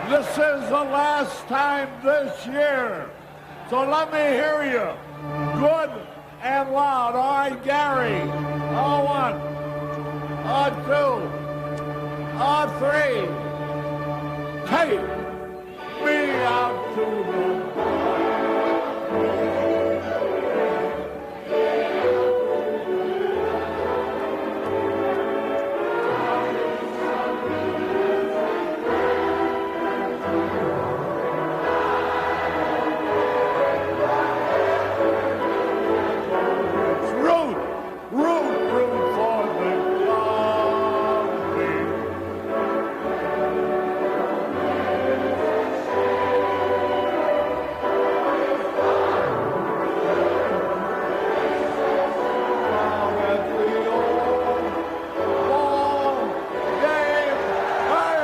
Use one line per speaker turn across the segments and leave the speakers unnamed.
This is the last time this year. So let me hear you. Good and loud. All right, Gary. On one. On two. On three. Take me out to the root for the Robby. At the old ball game. Hey!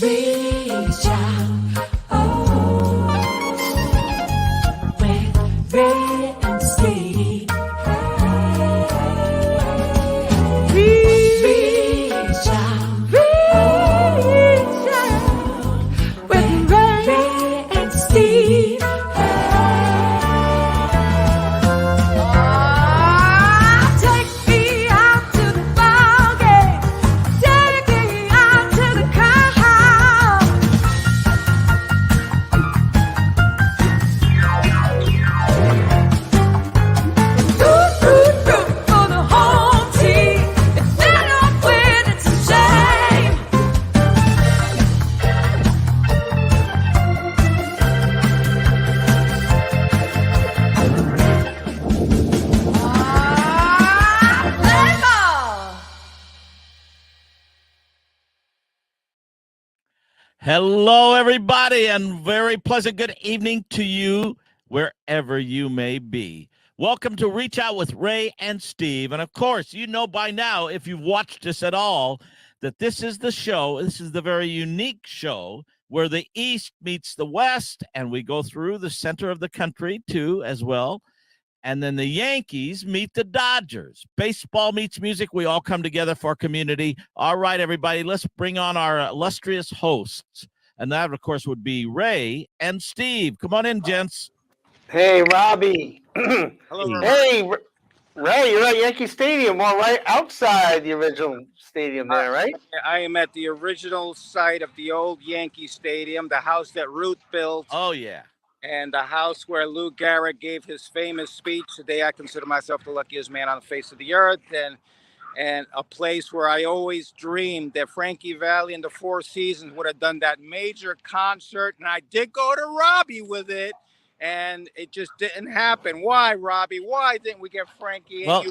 Reach out, oh, with Ray and Steve. Reach out, with Ray and Steve. Take me out to the ball game. Take me out to the car. Root for the home team. If they don't win, it's a shame. Play ball.
Hello, everybody, and very pleasant good evening to you, wherever you may be. Welcome to Reach Out with Ray and Steve. And of course, you know by now, if you've watched us at all, that this is the show. This is the very unique show where the East meets the West, and we go through the center of the country too, as well. And then the Yankees meet the Dodgers. Baseball meets music. We all come together for our community. All right, everybody, let's bring on our illustrious hosts. And that, of course, would be Ray and Steve. Come on in, gents.
Hey, Robby.
Hello, Robby.
Hey, Ray, you're at Yankee Stadium, or right outside the original stadium there, right?
I am at the original site of the old Yankee Stadium, the house that Ruth built,
Oh, yeah.
and the house where Lou Gehrig gave his famous speech. Today, I consider myself the luckiest man on the face of the earth, and a place where I always dreamed that Frankie Valli and the Four Seasons would have done that major concert, and I did go to Robby with it, and it just didn't happen. Why, Robby? Why didn't we get Frankie?
Well,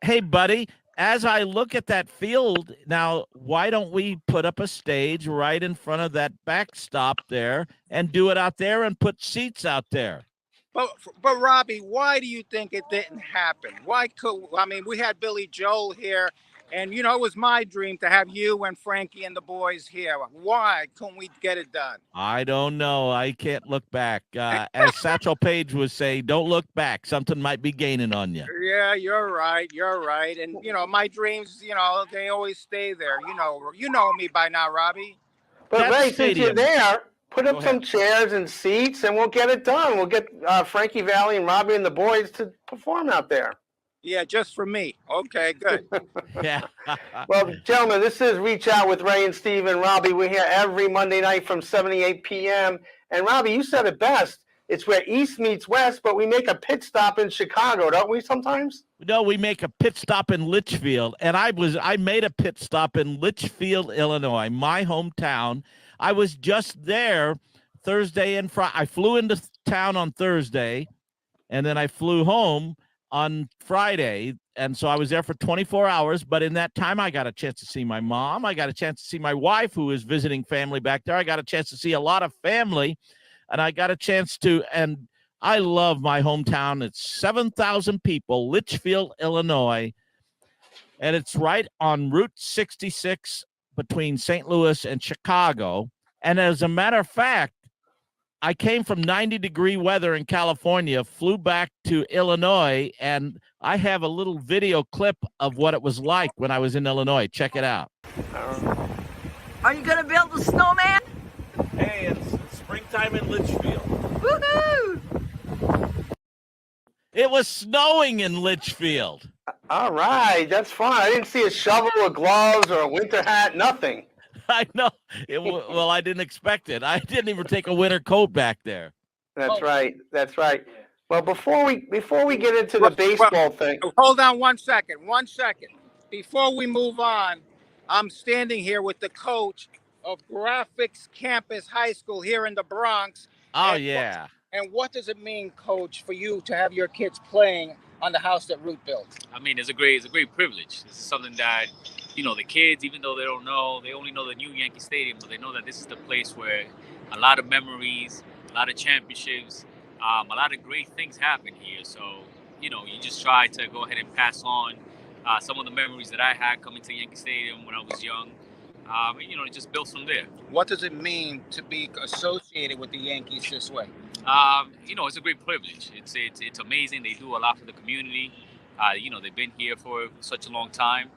hey, buddy, as I look at that field now, why don't we put up a stage right in front of that backstop there and do it out there and put seats out there?
But Robby, why do you think it didn't happen? We had Billy Joel here, and it was my dream to have you and Frankie and the boys here. Why couldn't we get it done?
I don't know. I can't look back. As Satchel Paige would say, don't look back. Something might be gaining on you.
Yeah, you're right. You're right. And my dreams, they always stay there. You know me by now, Robby.
But
That
Ray, since
stadium.
you're there, put
Go
up some
ahead.
chairs and seats, and we'll get it done. We'll get Frankie Valli and Robby and the boys to perform out there.
Yeah, just for me. Okay, good.
Yeah.
Well, gentlemen, this is Reach Out with Ray and Steve and Robby. We're here every Monday night from 7 to 8 p.m. And Robby, you said it best. It's where East meets West, but we make a pit stop in Chicago, don't we, sometimes?
No, we make a pit stop in Litchfield, and I made a pit stop in Litchfield, Illinois, my hometown. I was just there Thursday and Friday. I flew into town on Thursday, and then I flew home on Friday, And so I was there for 24 hours. But in that time, I got a chance to see my mom. I got a chance to see my wife, who is visiting family back there. I got a chance to see a lot of family. And I got a chance to, and I love my hometown. It's 7,000 people, Litchfield, Illinois. And it's right on Route 66 between St. Louis and Chicago. And as a matter of fact, I came from 90-degree weather in California, flew back to Illinois, and I have a little video clip of what it was like when I was in Illinois. Check it out.
Are you gonna build a snowman?
Hey, it's springtime in Litchfield.
Woohoo!
It was snowing in Litchfield.
All right, that's fun. I didn't see a shovel or gloves or a winter hat, nothing.
I know. Well, I didn't expect it. I didn't even take a winter coat back there.
That's right. That's right. Well, before we get into the baseball thing.
Hold on 1 second. 1 second. Before we move on, I'm standing here with the coach of Graphics Campus High School here in the Bronx.
Oh, yeah.
And what does it mean, Coach, for you to have your kids playing on the house that Root built?
I mean, it's a great privilege. This is something that, the kids, even though they don't know, they only know the new Yankee Stadium, but they know that this is the place where a lot of memories, a lot of championships, a lot of great things happen here. So, you just try to go ahead and pass on some of the memories that I had coming to Yankee Stadium when I was young. It just builds from there.
What does it mean to be associated with the Yankees this way?
It's a great privilege. It's amazing. They do a lot for the community. They've been here for such a long time.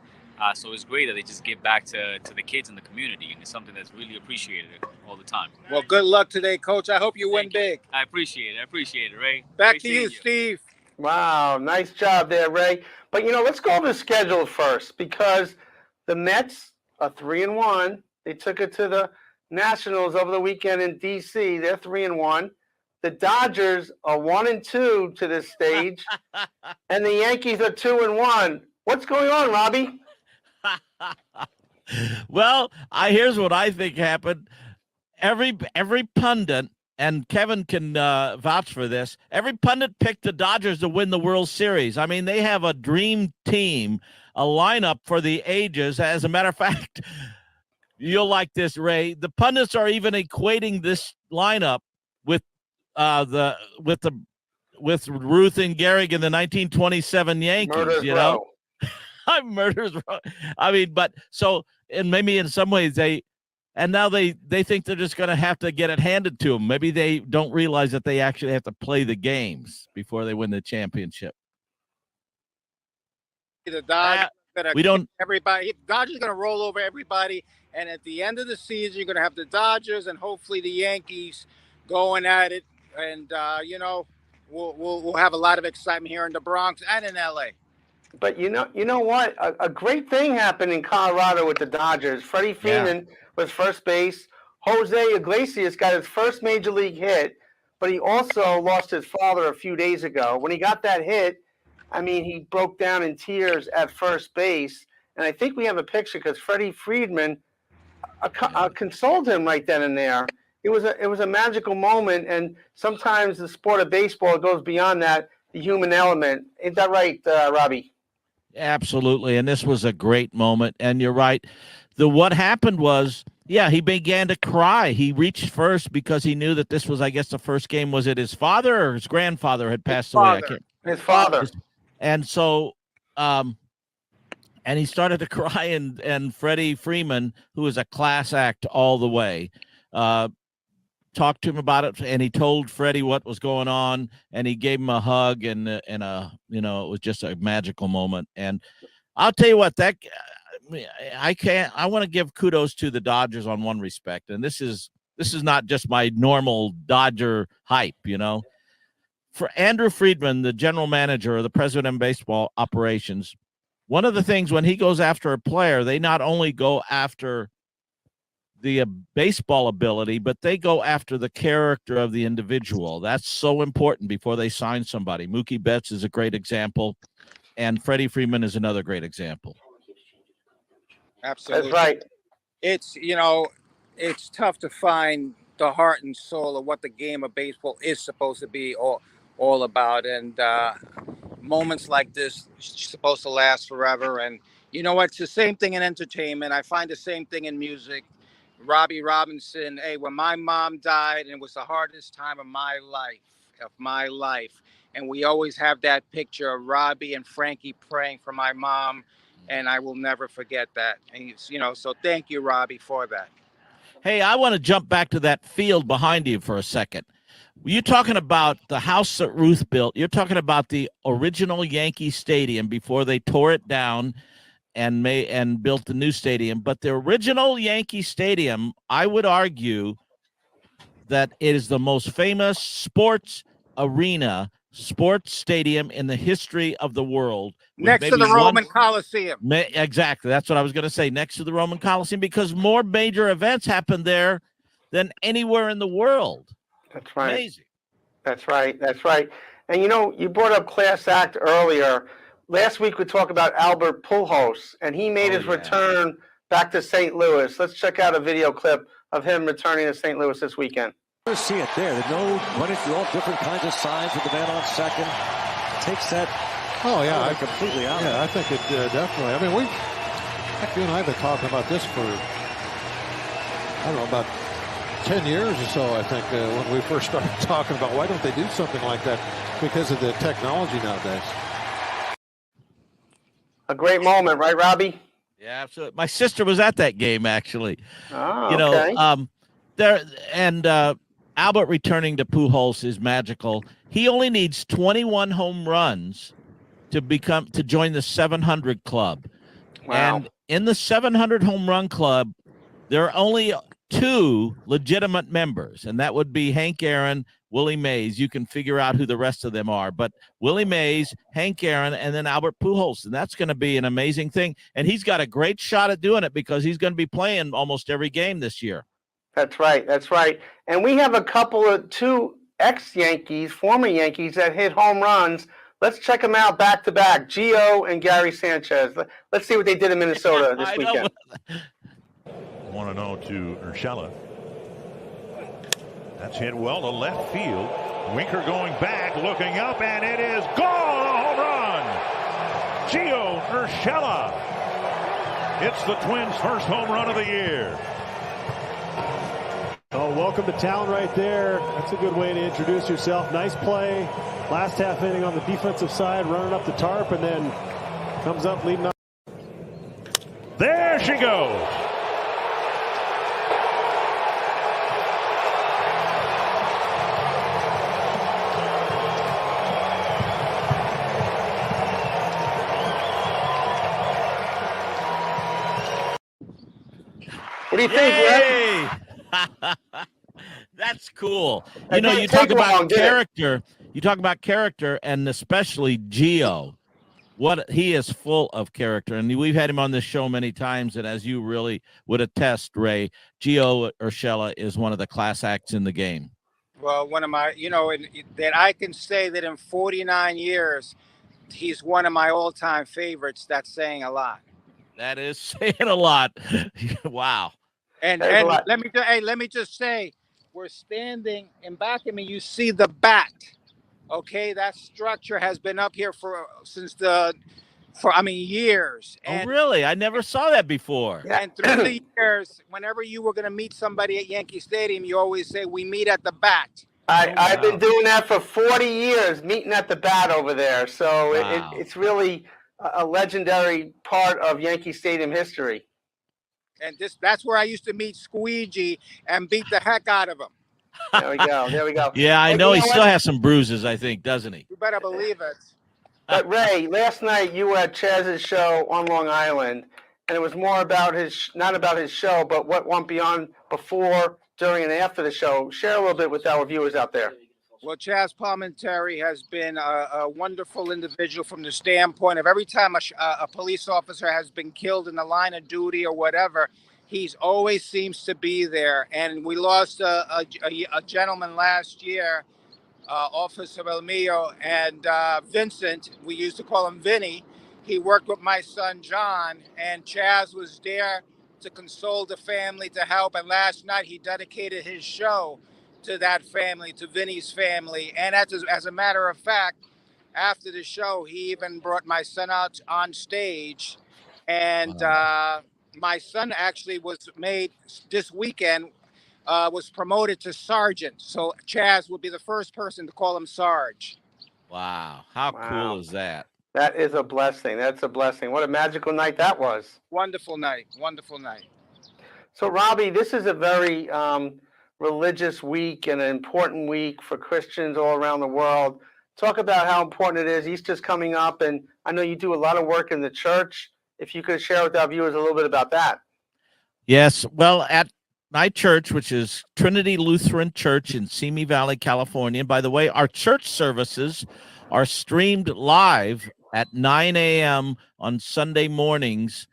So it's great that they just give back to the kids in the community, and it's something that's really appreciated all the time.
Well, good luck today, Coach. I hope you win big.
I appreciate it, Ray.
Back to you, Steve.
Wow, nice job there, Ray. But let's go over the schedule first, because the Mets are 3-1. They took it to the Nationals over the weekend in D.C. They're 3-1. The Dodgers are 1-2 to this stage, and the Yankees are 2-1. What's going on, Robby?
Well, here's what I think happened. Every pundit, and Kevin can vouch for this, every pundit picked the Dodgers to win the World Series. I mean, they have a dream team, a lineup for the ages. As a matter of fact, you'll like this, Ray. The pundits are even equating this lineup with Ruth and Gehrig in the 1927 Yankees.
Murder's Row.
Murder's Row. I mean, but so, and maybe in some ways now they think they're just going to have to get it handed to them. Maybe they don't realize that they actually have to play the games before they win the championship.
The Dodgers
we don't.
Everybody. Dodgers going to roll over everybody, and at the end of the season, you're going to have the Dodgers and hopefully the Yankees going at it, and we'll have a lot of excitement here in the Bronx and in LA.
But you know what? A great thing happened in Colorado with the Dodgers. Freddie Freeman was first base. Jose Iglesias got his first major league hit, but he also lost his father a few days ago. When he got that hit, I mean, he broke down in tears at first base. And I think we have a picture because Freddie Freeman consoled him right then and there. It was a magical moment, and sometimes the sport of baseball goes beyond that, the human element. Ain't that right, Robby?
Absolutely, and this was a great moment. And you're right. What happened was, he began to cry. He reached first because he knew that this was, I guess, the first game. Was it his father or his grandfather had passed away?
His father.
And so, and he started to cry, and Freddie Freeman, who is a class act all the way, talked to him about it, and he told Freddie what was going on, and he gave him a hug, and it was just a magical moment. And I'll tell you what, I want to give kudos to the Dodgers on one respect, and this is not just my normal Dodger hype, For Andrew Friedman, the general manager or the president of baseball operations, one of the things when he goes after a player, they not only go after the baseball ability, but they go after the character of the individual. That's so important before they sign somebody. Mookie Betts is a great example, and Freddie Freeman is another great example.
Absolutely.
That's right.
It's tough to find the heart and soul of what the game of baseball is supposed to be all about. And moments like this supposed to last forever. And you know what? It's the same thing in entertainment. I find the same thing in music. Robbie Robinson. Hey, when my mom died, and it was the hardest time of my life, and we always have that picture of Robbie and Frankie praying for my mom, and I will never forget that. And so thank you, Robbie, for that.
Hey, I want to jump back to that field behind you for a second. You're talking about the house that Ruth built. You're talking about the original Yankee Stadium before they tore it down and built the new stadium. But the original Yankee Stadium, I would argue that it is the most famous sports stadium in the history of the world.
Next to the Roman Coliseum.
Exactly. That's what I was going to say. Next to the Roman Coliseum, because more major events happen there than anywhere in the world.
That's right.
Amazing.
That's right. That's right. And you brought up Class Act earlier. Last week we talked about Albert Pujols, and he made his return back to St. Louis. Let's check out a video clip of him returning to St. Louis this weekend.
You see it there. There's no running through all different kinds of signs with the man on second. Takes that.
Oh, yeah.
Completely out.
Yeah, I think it definitely. I mean, you and I have been talking about this for, I don't know, about 10 years or so, I think, when we first started talking about why don't they do something like that, because of the technology nowadays.
A great moment, right, Robbie?
Yeah, absolutely. My sister was at that game, actually.
Oh, okay.
Albert returning to Pujols is magical. He only needs 21 home runs to join the 700 club.
Wow.
And in the 700 home run club, there are only 2 legitimate members, and that would be Hank Aaron, Willie Mays. You can figure out who the rest of them are, but Willie Mays, Hank Aaron, and then Albert Pujols, and that's going to be an amazing thing. And he's got a great shot at doing it because he's going to be playing almost every game this year.
That's right. That's right. And we have 2 ex-Yankees, former Yankees that hit home runs. Let's check them out back to back. Gio and Gary Sanchez. Let's see what they did in Minnesota this weekend.
1-0 to Urshela. That's hit well to left field. Winker going back, looking up, and it is gone. A home run. Gio Urshela. It's the Twins' first home run of the year.
Oh, welcome to town right there. That's a good way to introduce yourself. Nice play. Last half inning on the defensive side, running up the tarp, and then comes up leading up.
There she goes.
What do you think, Ray?
That's cool. You talk about character. You talk about character, and especially Gio. What he is full of character, and we've had him on this show many times. And as you really would attest, Ray, Gio Urshela is one of the class acts in the game.
Well, one of my, that I can say that in 49 years, he's one of my all-time favorites. That's saying a lot.
That is saying a lot. Wow.
And let me just say, we're standing, and back of me, you see the bat. Okay, that structure has been up here since years.
And, really? I never saw that before.
And through the years, whenever you were going to meet somebody at Yankee Stadium, you always say, we meet at the bat.
I've been doing that for 40 years, meeting at the bat over there. So it's really a legendary part of Yankee Stadium history.
And that's where I used to meet Squeegee and beat the heck out of him.
There we go. There we go.
Yeah, I know he still has some bruises, I think, doesn't he?
You better believe it.
But Ray, last night you were at Chaz's show on Long Island, and it was more about not about his show, but what went beyond before, during, and after the show. Share a little bit with our viewers out there.
Well, Chaz Palminteri has been a wonderful individual from the standpoint of every time a police officer has been killed in the line of duty or whatever, he's always seems to be there. And we lost a gentleman last year, Officer Elmio, and Vincent. We used to call him Vinny. He worked with my son, John, and Chaz was there to console the family, to help. And last night he dedicated his show to that family, to Vinny's family. And as a matter of fact, after the show, he even brought my son out on stage, and my son actually was made this weekend. Was promoted to sergeant, so Chaz will be the first person to call him Sarge.
Wow. How cool
Wow.
is that?
That is a blessing. That's a blessing. What a magical night that was.
Wonderful night. Wonderful night.
So, Robby, this is a very religious week and an important week for Christians all around the world. Talk about how important it is. Easter's coming up, and I know you do a lot of work in the church. If you could share with our viewers a little bit about that.
Yes. Well, at my church, which is Trinity Lutheran Church in Simi Valley, California. By the way, our church services are streamed live at 9 a.m. on Sunday mornings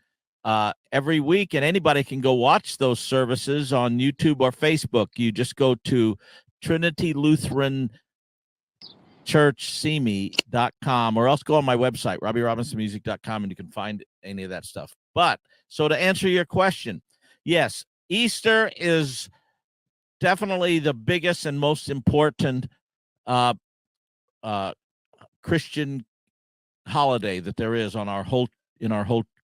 every week, and anybody can go watch those services on YouTube or Facebook. You just go to Trinity Lutheran churchsimi.com, or else go on my website, RobbyRobinsonMusic.com, and you can find any of that stuff. But so to answer your question, yes, Easter is definitely the biggest and most important Christian holiday that there is in our whole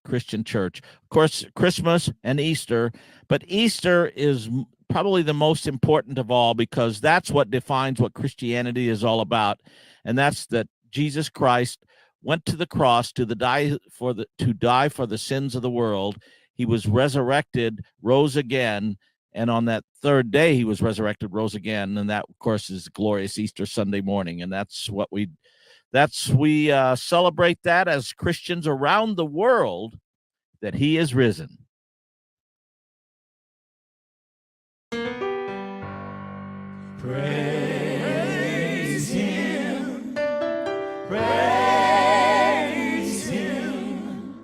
Christian church. Of course, Christmas and Easter, but Easter is probably the most important of all, because that's what defines what Christianity is all about, and that's that Jesus Christ went to the cross to die for the sins of the world. He was resurrected, rose again, and on that third day he was resurrected, rose again, and that, of course, is glorious Easter Sunday morning, and that's what we celebrate that as Christians around the world, that he is risen.
Praise him, praise him,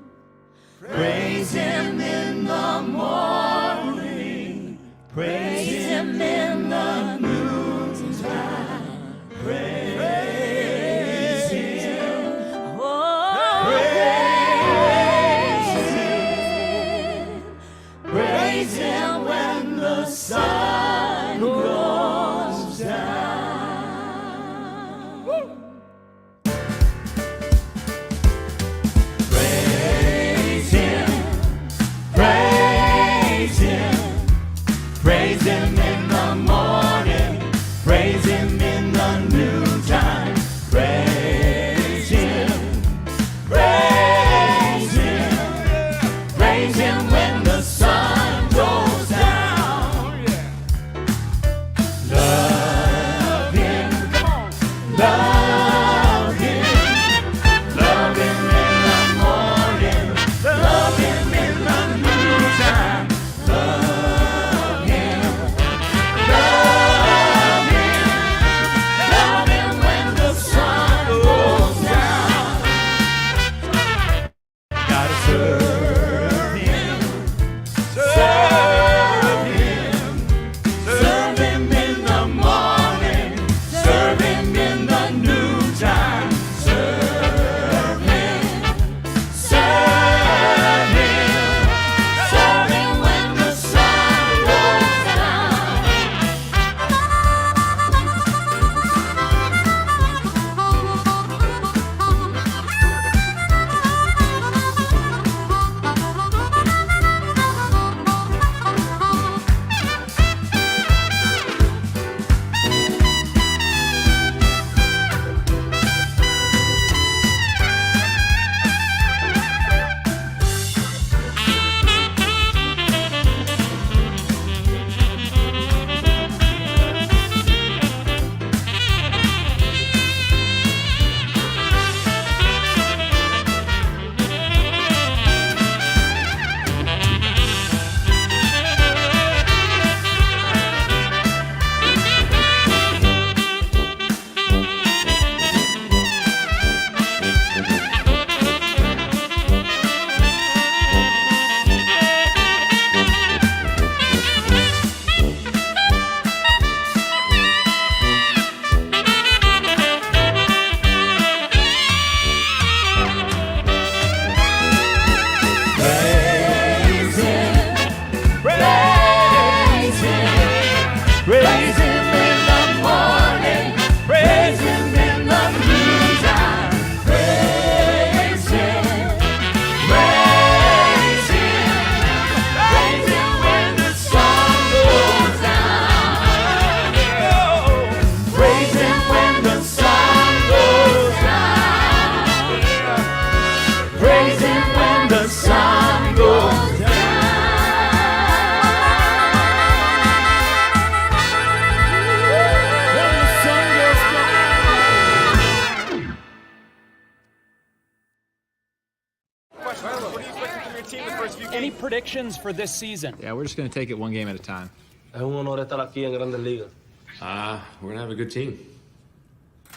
praise him in the morning, praise him in the noontime, praise him, oh, praise him when the sun goes down.
Any predictions for this season?
Yeah, we're just going to take it one game at a time.
Es un honor estar aquí en Grandes Ligas.
We're going to have a good team.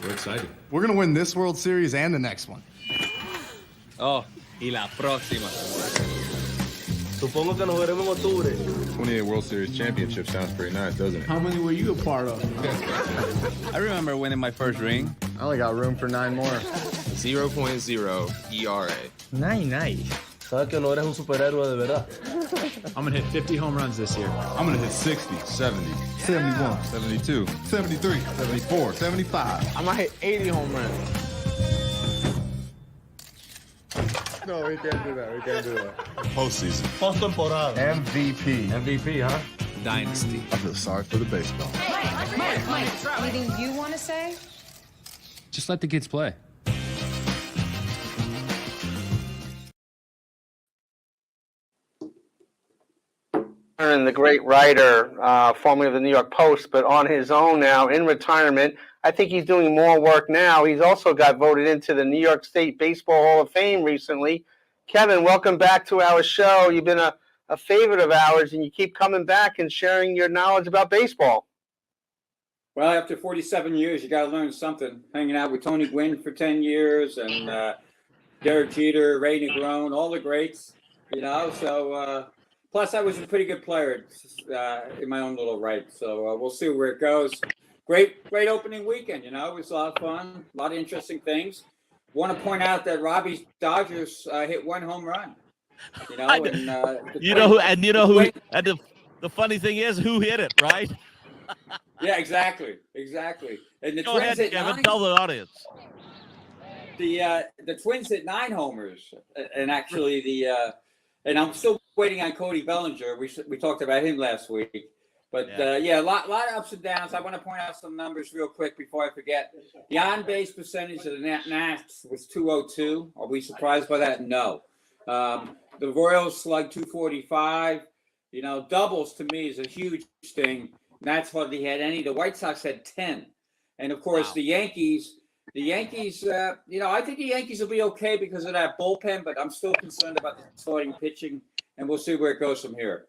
We're excited.
We're going to win this World Series and the next one.
Oh, y la próxima. Supongo que nos veremos en octubre.
28 World Series championship sounds pretty nice, doesn't it?
How many were you a part of?
I remember winning my first ring.
I only got room for 9 more.
0.0 ERA.
Nice.
Sabes que no eres un superhéroe de verdad.
I'm going to hit 50 home runs this year.
I'm going to hit 60, 70, 71,
72.
73, 74, 75.
I'm going to hit 80 home runs.
No, we can't do that. We can't do that.
Postseason.
Postemporada.
MVP.
MVP, huh?
Dynasty.
I feel sorry for the baseball.
Mike, anything you want to say?
Just let the kids play.
And the great writer, formerly of the New York Post, but on his own now in retirement. I think he's doing more work now. He's also got voted into the New York State Baseball Hall of Fame recently. Kevin, welcome back to our show. You've been a favorite of ours, and you keep coming back and sharing your knowledge about baseball.
Well, after 47 years, you got to learn something. Hanging out with Tony Gwynn for 10 years and Derek Jeter, Ray Negron, all the greats, you know. So, plus, I was a pretty good player in my own little right. So we'll see where it goes. Great opening weekend, you know. It was a lot of fun, a lot of interesting things. Want to point out that Robby's Dodgers hit 1 home run. You know, and
the funny thing is, who hit it, right?
Yeah, exactly. And the
Go
Twins
ahead,
hit
Kevin.
9.
Tell the audience.
The Twins hit 9 homers, and actually and I'm still waiting on Cody Bellinger. We talked about him last week. But, a lot of ups and downs. I want to point out some numbers real quick before I forget. The on-base percentage of the Nats was .202. Are we surprised by that? No. The Royals slugged .245. You know, doubles to me is a huge thing. Nats hardly had any. The White Sox had 10. And, of course, the Yankees, I think the Yankees will be okay because of that bullpen, but I'm still concerned about the starting pitching, and we'll see where it goes from here.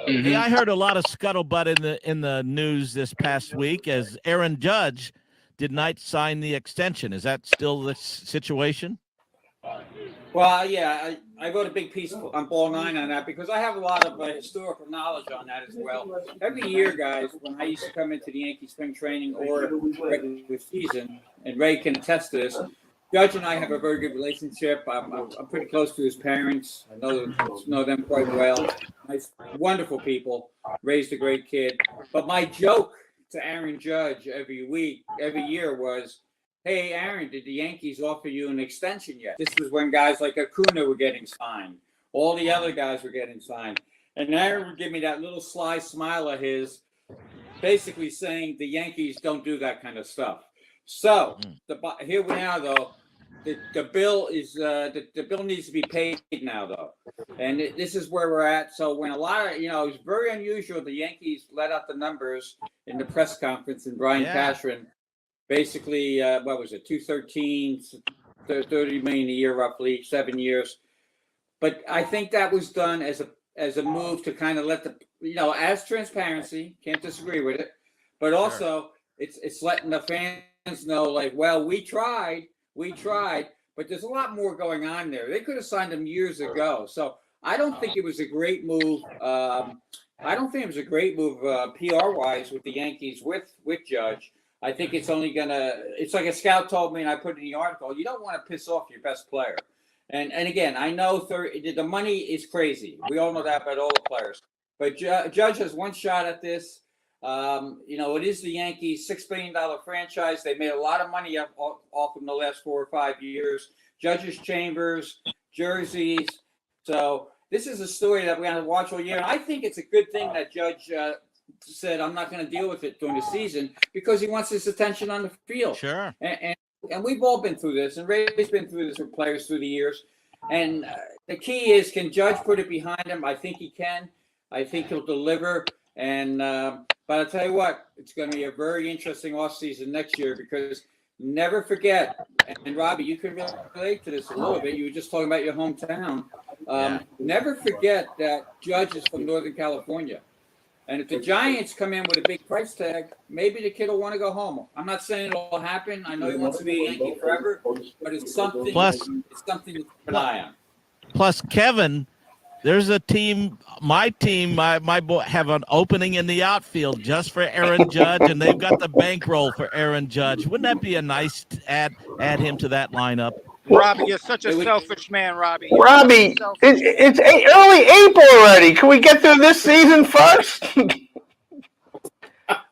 Mm-hmm. Yeah, I heard a lot of scuttlebutt in the news this past week as Aaron Judge did not sign the extension. Is that still the situation?
Well, yeah, I wrote a big piece on Ball 9 on that because I have a lot of historical knowledge on that as well. Every year, guys, when I used to come into the Yankee spring training or regular season, and Ray can attest to this, Judge and I have a very good relationship. I'm pretty close to his parents. I know them quite well. Nice, wonderful people. Raised a great kid. But my joke to Aaron Judge every year was, "Hey, Aaron, did the Yankees offer you an extension yet?" This was when guys like Acuna were getting signed. All the other guys were getting signed. And Aaron would give me that little sly smile of his, basically saying the Yankees don't do that kind of stuff. So here we are, though. The bill is the bill needs to be paid now, though, and this is where we're at. So when a lot of it's very unusual. The Yankees let out the numbers in the press conference, and Brian Cashman basically what was it, 213, 30 million a year, roughly 7 years. But I think that was done as a move to kind of let as transparency. Can't disagree with it, but also it's letting the fans know, like, well, we tried, but there's a lot more going on there. They could have signed him years ago. So I don't think it was a great move. PR-wise with the Yankees with Judge. I think it's like a scout told me, and I put in the article, you don't want to piss off your best player. And again, I know the money is crazy. We all know that about all the players. But Judge has one shot at this. It is the Yankees' $6 billion franchise. They made a lot of money off in the last 4 or 5 years. Judge's chambers, jerseys. So this is a story that we're going to watch all year. And I think it's a good thing that Judge said, I'm not going to deal with it during the season because he wants his attention on the field.
Sure.
And we've all been through this, and Ray's been through this with players through the years. And the key is, can Judge put it behind him? I think he can. I think he'll deliver. And but I'll tell you what, it's going to be a very interesting offseason next year because
never forget, and Robby, you can relate to this a little bit. You were just talking about your hometown. Never forget that Judge is from Northern California. And if the Giants come in with a big price tag, maybe the kid will want to go home. I'm not saying it'll happen. I know he wants to be a Yankee forever, but it's something. It's something to keep an eye on.
Plus, Kevin, there's a team. My boy have an opening in the outfield just for Aaron Judge, and they've got the bankroll for Aaron Judge. Wouldn't that be a nice add him to that lineup?
Robbie, you're such a selfish man, Robbie.
Robbie, it's early April already. Can we get through this season first?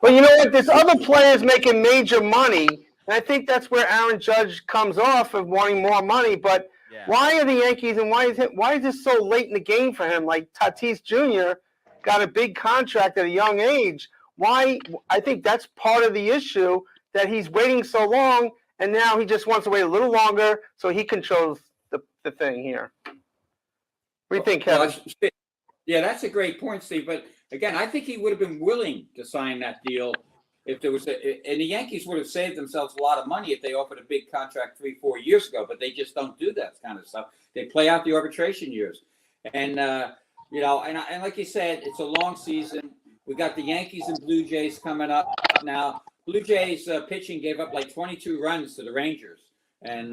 Well, you know what? There's other players making major money, and I think that's where Aaron Judge comes off of wanting more money. But why are the Yankees and why is this so late in the game for him? Like Tatis Jr. got a big contract at a young age. Why? I think that's part of the issue, that he's waiting so long, and now he just wants to wait a little longer so he controls the thing here. What do you think, Kevin?
Yeah, that's a great point, Steve. But again, I think he would have been willing to sign that deal if there was and the Yankees would have saved themselves a lot of money if they offered a big contract 3-4 years ago. But they just don't do that kind of stuff. They play out the arbitration years, and you know, and like you said, it's a long season. We got the Yankees and Blue Jays coming up now. Blue Jays pitching gave up like 22 runs to the Rangers, and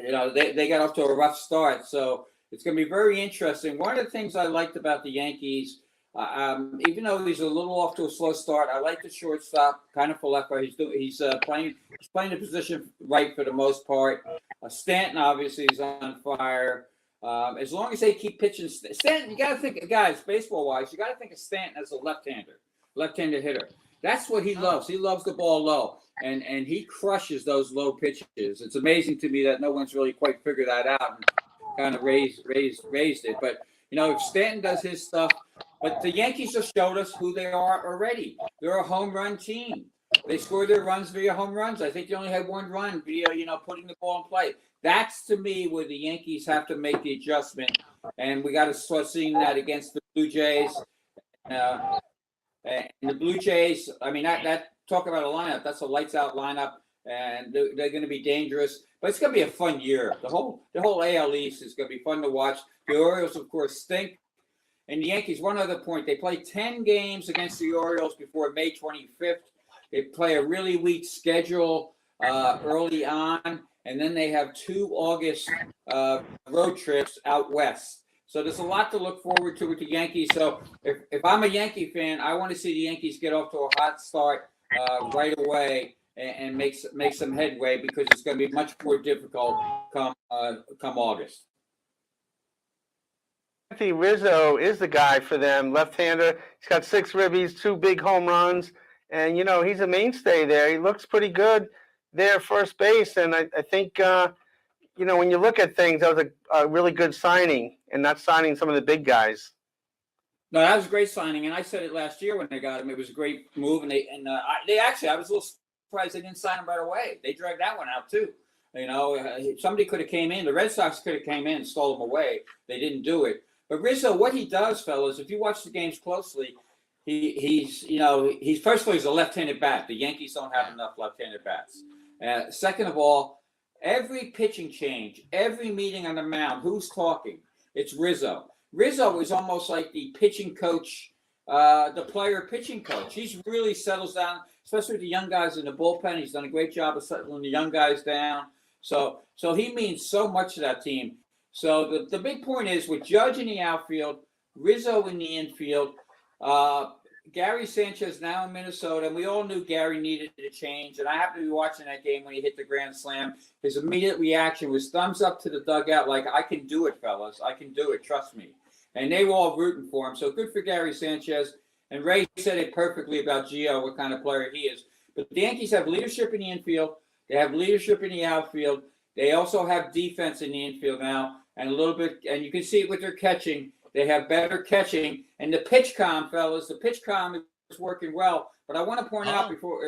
you know, they got off to a rough start. So it's going to be very interesting. One of the things I liked about the Yankees, even though he's a little off to a slow start, I like the shortstop, kind of Falefa. He's playing the position right for the most part. Stanton obviously is on fire. As long as they keep pitching, Stanton, you got to think, guys, baseball-wise, you got to think of Stanton as a left-handed hitter. That's what he loves. He loves the ball low, and he crushes those low pitches. It's amazing to me that no one's really quite figured that out and kind of raised it. But you know, if Stanton does his stuff, but the Yankees just showed us who they are already. They're a home run team. They score their runs via home runs. I think they only had one run via, you know, putting the ball in play. That's, to me, where the Yankees have to make the adjustment, and we got to start seeing that against the Blue Jays. And the Blue Jays, I mean, that talk about a lineup. That's a lights-out lineup, and they're going to be dangerous. But it's going to be a fun year. The whole AL East is going to be fun to watch. The Orioles, of course, stink. And the Yankees, one other point, they play 10 games against the Orioles before May 25th. They play a really weak schedule early on, and then they have 2 August road trips out west. So there's a lot to look forward to with the Yankees. So if I'm a Yankee fan, I want to see the Yankees get off to a hot start right away and make some headway, because it's going to be much more difficult come August.
Anthony Rizzo is the guy for them, left-hander. He's got 6 ribbies, 2 big home runs, and you know, he's a mainstay there. He looks pretty good there at first base, and I think you know, when you look at things, that was a really good signing, and not signing some of the big guys.
No, that was a great signing, and I said it last year when they got him. It was a great move, and they actually, I was a little surprised they didn't sign him right away. They dragged that one out too. You know, somebody could have came in. The Red Sox could have came in and stole him away. They didn't do it. But Rizzo, what he does, fellas, if you watch the games closely, he's first of all, he's a left-handed bat. The Yankees don't have enough left-handed bats. Second of all, every pitching change, every meeting on the mound, who's talking? It's Rizzo. Rizzo is almost like the pitching coach, the player pitching coach. He's really settles down, especially with the young guys in the bullpen. He's done a great job of settling the young guys down. So he means so much to that team. So the big point is, with Judge in the outfield, Rizzo in the infield, Gary Sanchez now in Minnesota, and we all knew Gary needed a change. And I happened to be watching that game when he hit the grand slam. His immediate reaction was thumbs up to the dugout, like, I can do it, fellas. I can do it. Trust me. And they were all rooting for him. So good for Gary Sanchez. And Ray said it perfectly about Gio, what kind of player he is. But the Yankees have leadership in the infield. They have leadership in the outfield. They also have defense in the infield now, and a little bit, and you can see it with their catching. They have better catching, and the pitch comm, fellas, the pitch comm is working well. But I want to point out before,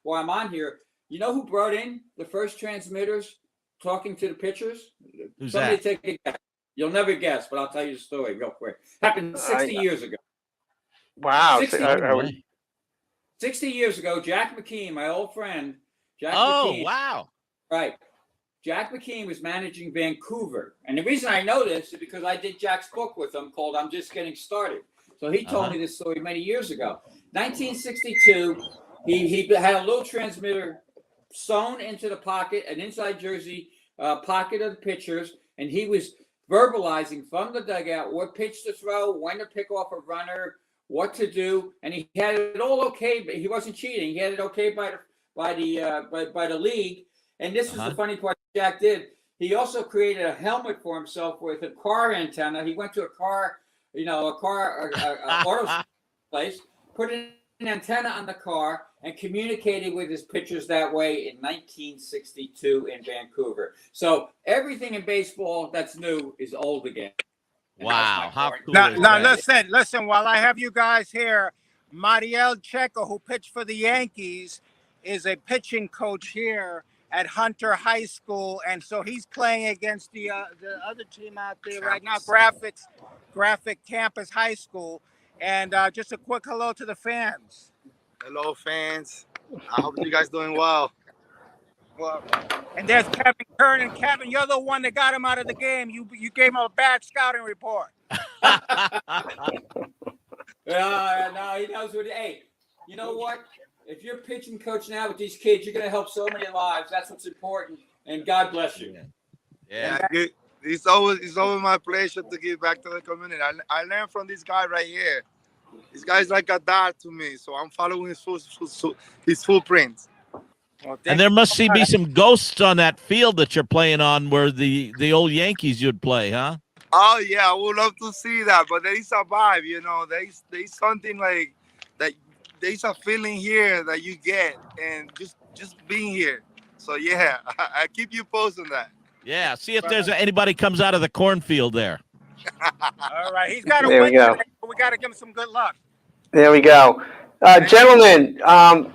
while I'm on here, you know who brought in the first transmitters talking to the pitchers?
Who's
Somebody
that?
take a guess. You'll never guess, but I'll tell you the story real quick. Happened 60 years ago.
Wow.
60 years ago, Jack McKean, my old friend, Jack
Oh,
McKean,
wow.
right. Jack McKean was managing Vancouver. And the reason I know this is because I did Jack's book with him called I'm Just Getting Started. So he told me this story many years ago. 1962, he had a little transmitter sewn into the pocket, an inside jersey pocket of the pitchers, and he was verbalizing from the dugout what pitch to throw, when to pick off a runner, what to do, and he had it all okay. But he wasn't cheating. He had it okay by the league. And this is the funny part Jack did. He also created a helmet for himself with a car antenna. He went to a auto place, put an antenna on the car, and communicated with his pitchers that way in 1962 in Vancouver. So everything in baseball that's new is old again.
Wow. How cool
Now,
is
now
that?
listen, while I have you guys here, Mariel Checo, who pitched for the Yankees, is a pitching coach here at Hunter High School. And so he's playing against the other team out there right now, Graphic Campus High School. And just a quick hello to the fans.
Hello, fans. I hope you guys doing well.
Well, and there's Kevin Kern. And Kevin, you're the one that got him out of the game. You gave him a bad scouting report.
No, he knows what. Hey, you know what? If you're pitching coach now with these kids, you're going to help so many lives. That's what's important. And God bless you.
Yeah. It's always my pleasure to give back to the community. I learned from this guy right here. This guy's like a dad to me, so I'm following his footprints.
Well,
And there must be some ghosts on that field that you're playing on where the old Yankees you'd play, huh?
Oh yeah, I would love to see that, but there is a vibe, there's something like that. There's a feeling here that you get, and just being here. So yeah, I keep you posted on that.
Yeah, see if there's anybody comes out of the cornfield there.
All right, he's got to
There we
win
go.
today, but we got to give him some good luck.
There we go. Gentlemen,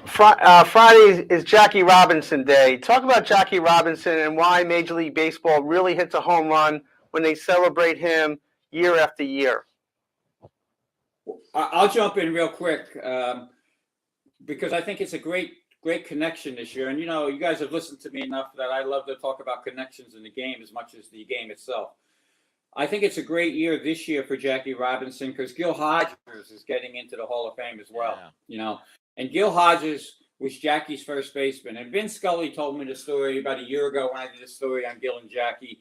Friday is Jackie Robinson Day. Talk about Jackie Robinson and why Major League Baseball really hits a home run when they celebrate him year after year.
I'll jump in real quick because I think it's a great connection this year. And, you guys have listened to me enough that I love to talk about connections in the game as much as the game itself. I think it's a great year this year for Jackie Robinson because Gil Hodges is getting into the Hall of Fame as well. And Gil Hodges was Jackie's first baseman. And Vin Scully told me the story about a year ago when I did a story on Gil and Jackie.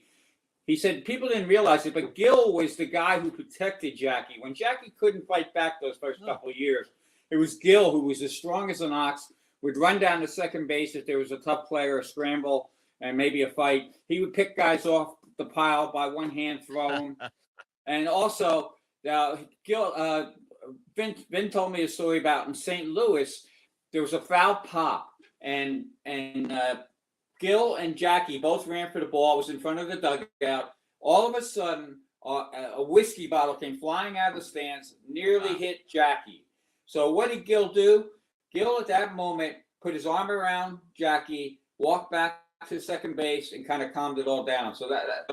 He said people didn't realize it, but Gil was the guy who protected Jackie. When Jackie couldn't fight back those first couple of years, it was Gil who was as strong as an ox, would run down to second base if there was a tough player, a scramble, and maybe a fight. He would pick guys off the pile by one hand, throw them. And also, Vin told me a story about in St. Louis, there was a foul pop, and Gil and Jackie both ran for the ball. It was in front of the dugout. All of a sudden, a whiskey bottle came flying out of the stands, nearly hit Jackie. So what did Gil do? Gil at that moment put his arm around Jackie, walked back to second base, and kind of calmed it all down. So that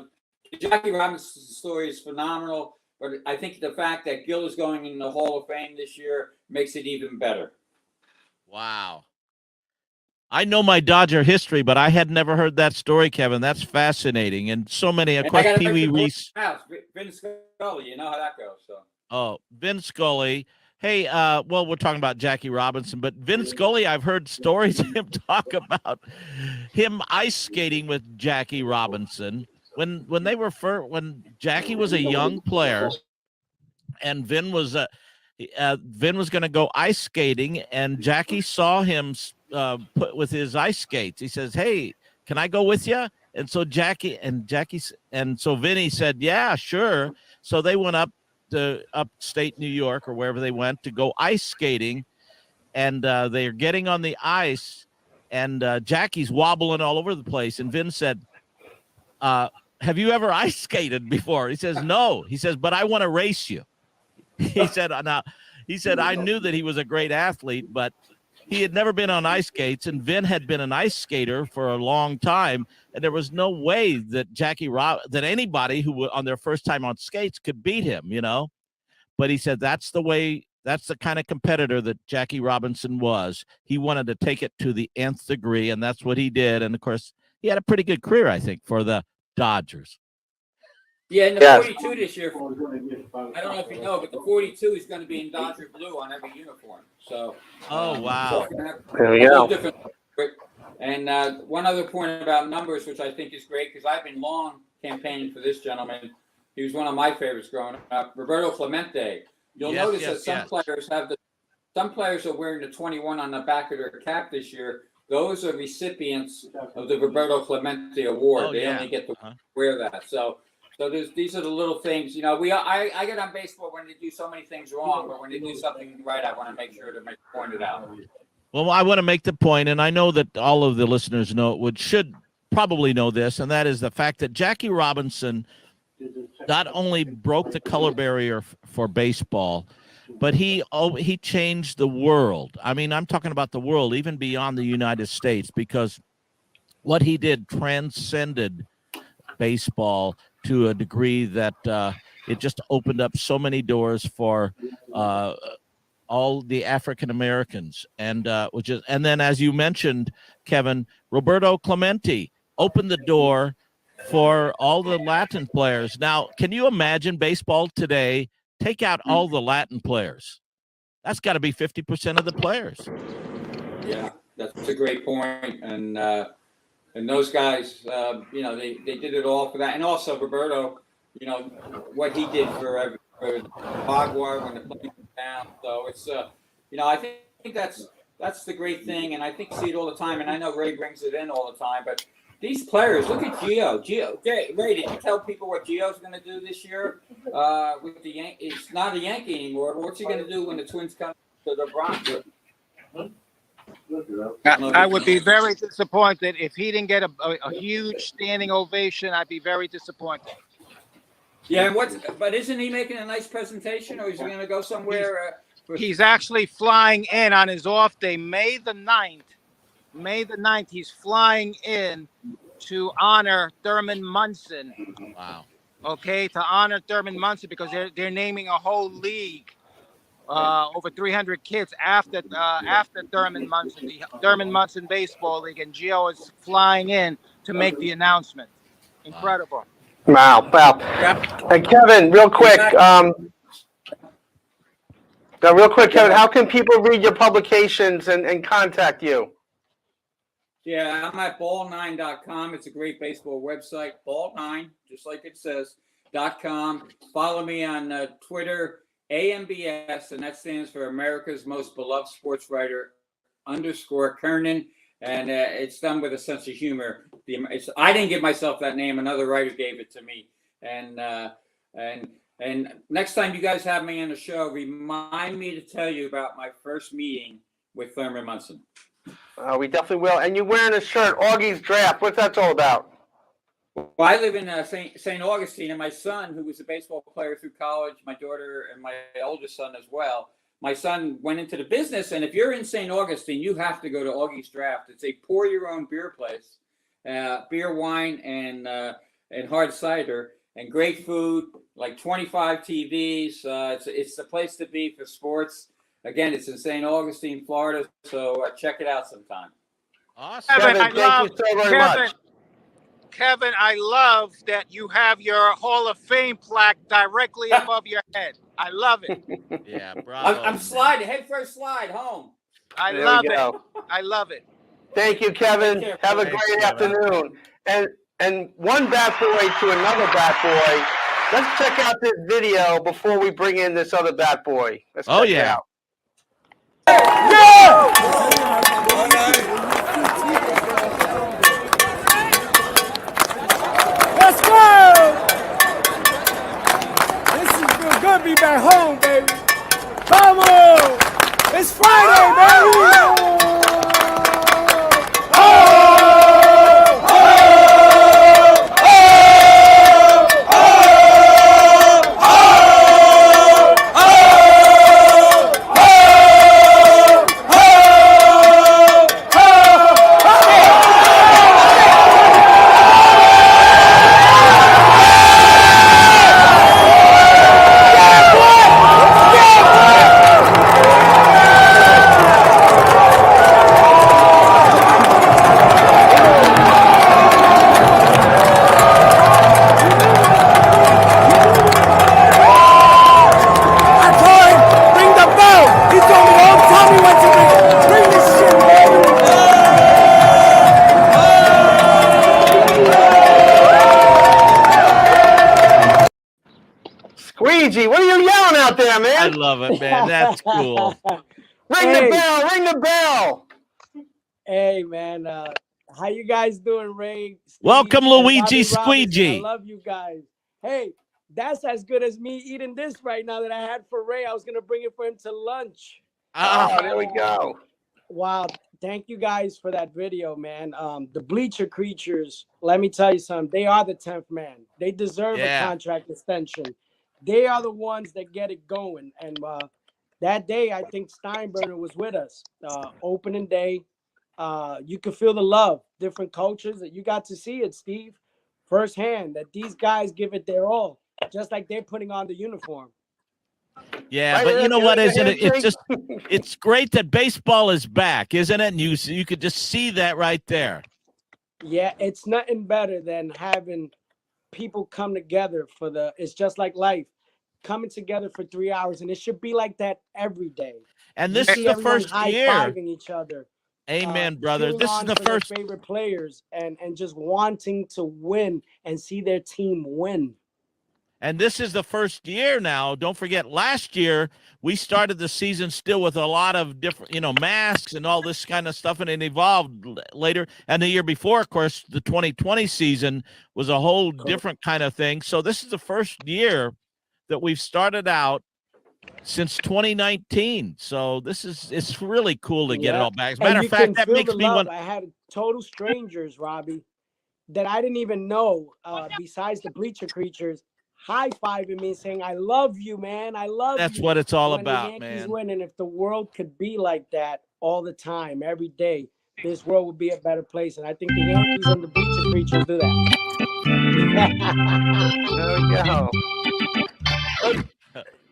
Jackie Robinson's story is phenomenal. But I think the fact that Gil is going in the Hall of Fame this year makes it even better.
Wow. I know my Dodger history, but I had never heard that story, Kevin. That's fascinating. And so many, of course, Pee Wee Reese.
Vin Scully, you know how that goes. So.
Oh, Vin Scully. Hey, well, we're talking about Jackie Robinson, but Vin Scully, I've heard stories of him talk about him ice skating with Jackie Robinson when Jackie was a young player, and Vin was going to go ice skating, and Jackie saw him put with his ice skates. He says, "Hey, can I go with you?" And so so Vinny said, "Yeah, sure." So they went up to upstate New York or wherever they went to go ice skating, and they're getting on the ice, and Jackie's wobbling all over the place. And Vin said, "Have you ever ice skated before?" He says, "No." He says, "But I want to race you." He said, I knew that he was a great athlete, but he had never been on ice skates, and Vin had been an ice skater for a long time, and there was no way that that anybody who on their first time on skates could beat him, But he said that's the way That's the kind of competitor that Jackie Robinson was. He wanted to take it to the nth degree, and that's what he did. And, of course, he had a pretty good career, I think, for the Dodgers.
Yeah, and the 42 this year, I don't know if you know, but the 42 is going to be in Dodger blue on every uniform. So,
oh, wow.
There we go.
And one other point about numbers, which I think is great, because I've been long campaigning for this gentleman. He was one of my favorites growing up, Roberto Clemente. You'll notice that some players are wearing the 21 on the back of their cap this year. Those are recipients of the Roberto Clemente Award. They only get to wear that. So these are the little things. You know, I get on baseball when they do so many things wrong, but when they do something right, I want to make sure to point it out.
Well, I want to make the point, and I know that all of the listeners should probably know this, and that is the fact that Jackie Robinson not only broke the color barrier for baseball, but he changed the world. I mean, I'm talking about the world, even beyond the United States, because what he did transcended baseball to a degree that it just opened up so many doors for all the African Americans, and then, as you mentioned, Kevin, Roberto Clemente opened the door for all the Latin players. Now, can you imagine baseball today? Take out all the Latin players. That's got to be 50% of the players.
Yeah, that's a great point. And those guys, you know, they did it all for that. And also Roberto, you know, what he did for Bagua when the plane went down. So it's, you know, I think that's the great thing. And I think see it all the time. And I know Ray brings it in all the time, but these players, look at Gio. Ray, did you tell people what Gio's going to do this year with the Yankees? It's not a Yankee anymore. But what's he going to do when the Twins come to the Bronx?
I would be very disappointed if he didn't get a huge standing ovation. I'd be very disappointed.
Yeah, but isn't he making a nice presentation, or is he going to go somewhere?
He's actually flying in on his off day, May the 9th. May the 9th, he's flying in to honor Thurman Munson.
Wow.
Okay, to honor Thurman Munson, because they're naming a whole league, over 300 kids after Thurman Munson, the Thurman Munson Baseball League, and Gio is flying in to make the announcement. Incredible.
Wow. And Kevin, real quick, Kevin, how can people read your publications and contact you?
Yeah, I'm at ball9.com. It's a great baseball website. Ball9, just like it says, .com. Follow me on Twitter, AMBS, and that stands for America's Most Beloved Sports Writer _Kernan. And it's done with a sense of humor. I didn't give myself that name. Another writer gave it to me. And next time you guys have me on the show, remind me to tell you about my first meeting with Thurman Munson.
We definitely will. And you're wearing a shirt, Augie's Draft. What's that all about?
Well, I live in St. Augustine, and my son, who was a baseball player through college, my daughter and my oldest son as well, my son went into the business. And if you're in St. Augustine, you have to go to Augie's Draft. It's a pour-your-own beer place, beer, wine, and hard cider, and great food, like 25 TVs. It's the place to be for sports. Again, it's in St. Augustine, Florida, so check it out sometime.
Awesome.
Kevin,
thank you so very much.
Kevin, I love that you have your Hall of Fame plaque directly above your head. I love it.
Yeah, bravo.
I'm sliding, head first slide home.
I love it. I love it.
Thank you, Kevin. Have a great afternoon. And one bat boy to another bat boy. Let's check out this video before we bring in this other bat boy. Let's check it out.
Let's go! This is feel good to be back home, baby. Vamos! It's Friday, baby!
Squeegee, what are you yelling out there, man?
I love it, man. That's cool.
Ring the bell, ring the bell.
Hey, man. How you guys doing, Ray? Steve,
Welcome,
and
Luigi
Robbie Robinson?
Squeegee.
I love you guys. Hey, that's as good as me eating this right now that I had for Ray. I was going to bring it for him to lunch.
Oh, there we go.
Wow. Thank you guys for that video, man. The Bleacher Creatures, let me tell you something. They are the 10th man. They deserve a contract extension. They are the ones that get it going. And that day, I think Steinbrenner was with us. Opening day. You could feel the love. Different cultures. You got to see it, Steve, firsthand, that these guys give it their all, just like they're putting on the uniform.
Yeah, but you know what, isn't it? It's great that baseball is back, isn't it? And you could just see that right there.
Yeah, it's nothing better than having people come together it's just like life, coming together for 3 hours, and it should be like that every day.
And this is the first year.
High-fiving each other.
Amen, brother.
Cheering
This is
on
the
for their
first
favorite players and just wanting to win and see their team win.
And this is the first year now. Don't forget, last year we started the season still with a lot of different, masks and all this kind of stuff, and it evolved later. And the year before, of course, the 2020 season was a whole different kind of thing. So this is the first year that we've started out since 2019. So it's really cool to get it all back. As a matter of fact, that makes me want.
I had total strangers, Robbie, that I didn't even know, besides the Bleacher Creatures, high-fiving me, saying, "I love you, man. I love you."
That's what it's all
when
about,
the Yankees
man.
win. And if the world could be like that all the time, every day, this world would be a better place. And I think the Yankees and the Bleacher Creatures do that.
There we go.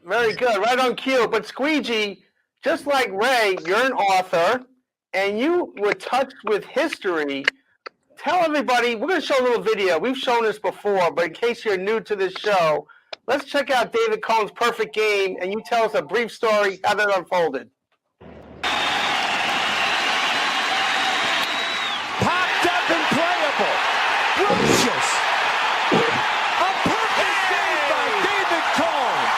Very good. Right on cue. But Squeegee, just like Ray, you're an author, and you were touched with history. Tell everybody, we're going to show a little video. We've shown this before, but in case you're new to this show, let's check out David Cohn's perfect game, and you tell us a brief story how that unfolded.
Popped up and playable. Gracious. A perfect save by David Cohn.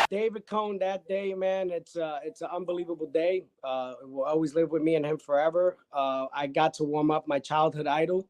David Cohn, that day, man, it's an unbelievable day. It will always live with me and him forever. I got to warm up my childhood idol.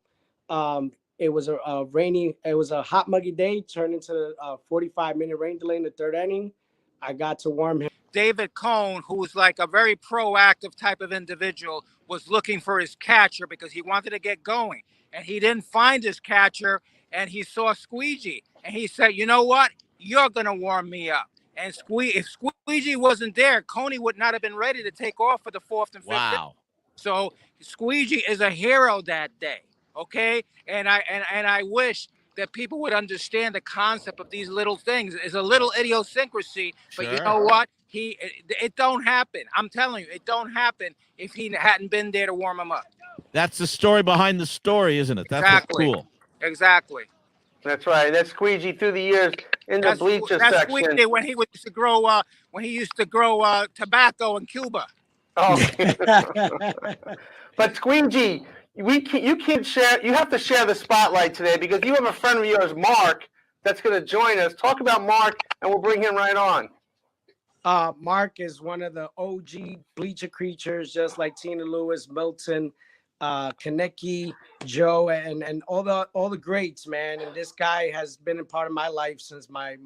It was a hot, muggy day, turned into a 45-minute rain delay in the third inning. I got to warm him.
David Cohn, who's like a very proactive type of individual, was looking for his catcher because he wanted to get going. And he didn't find his catcher, and he saw Squeegee. And he said, you know what? You're going to warm me up. And if Squeegee wasn't there, Coney would not have been ready to take off for the fourth and fifth.
Wow.
So Squeegee is a hero that day, okay? And I wish that people would understand the concept of these little things. It's a little idiosyncrasy, but you know what? It don't happen. I'm telling you, it don't happen if he hadn't been there to warm him up.
That's the story behind the story, isn't it? That's
exactly.
What's cool.
Exactly.
That's right. That's Squeegee through the years in the bleacher
that's
section.
Squeegee when he used to grow tobacco in Cuba.
Oh, but Squeegee, you can't share. You have to share the spotlight today because you have a friend of yours, Mark, that's going to join us. Talk about Mark, and we'll bring him right on.
Mark is one of the OG Bleacher Creatures, just like Tina Lewis, Milton, Kaneki, Joe, and all the greats, man. And this guy has been a part of my life since my